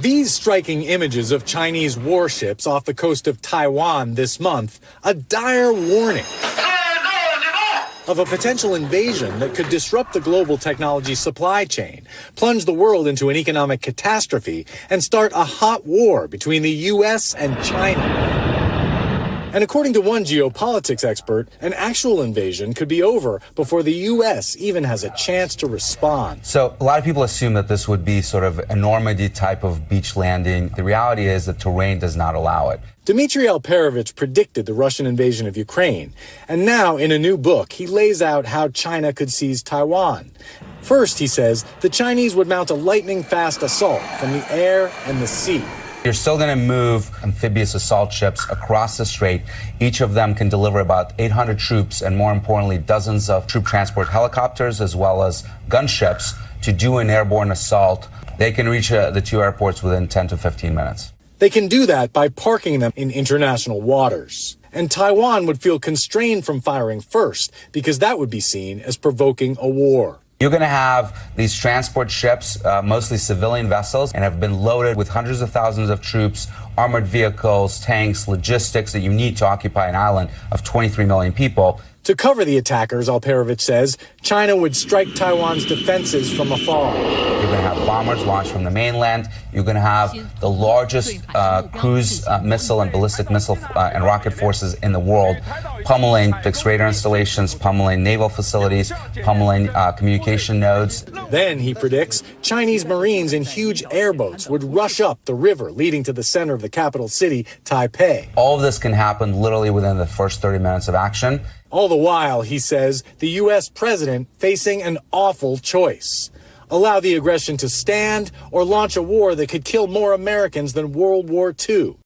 These striking images of Chinese warships off the coast of Taiwan this month, a dire warning of a potential invasion that could disrupt the global technology supply chain, plunge the world into an economic catastrophe, and start a hot war between the U.S. and China. And according to one geopolitics expert, an actual invasion could be over before the U.S. even has a chance to respond. So a lot of people assume that this would be sort of a Normandy type of beach landing. The reality is that terrain does not allow it. Dmitri Alperovitch predicted the Russian invasion of Ukraine, and now in a new book, he lays out how China could seize Taiwan. First, he says, the Chinese would mount a lightning-fast assault from the air and the sea. You're still going to move amphibious assault ships across the strait. Each of them can deliver about 800 troops and, more importantly, dozens of troop transport helicopters as well as gunships to do an airborne assault. They can reach the two airports within 10 to 15 minutes. They can do that by parking them in international waters. And Taiwan would feel constrained from firing first because that would be seen as provoking a war. You're going to have these transport ships, mostly civilian vessels, and have been loaded with hundreds of thousands of troops, armored vehicles, tanks, logistics that you need to occupy an island of 23 million people. To cover the attackers, Alperovitch says, China would strike Taiwan's defenses from afar. You're going to have bombers launched from the mainland. You're going to have the largest cruise missile and ballistic missile and rocket forces in the world, pummeling fixed radar installations, pummeling naval facilities, pummeling communication nodes. Then, he predicts, Chinese Marines in huge airboats would rush up the river leading to the center of the capital city, Taipei. All of this can happen literally within the first 30 minutes of action. All the while, he says, the U.S. president facing an awful choice. Allow the aggression to stand or launch a war that could kill more Americans than World War II.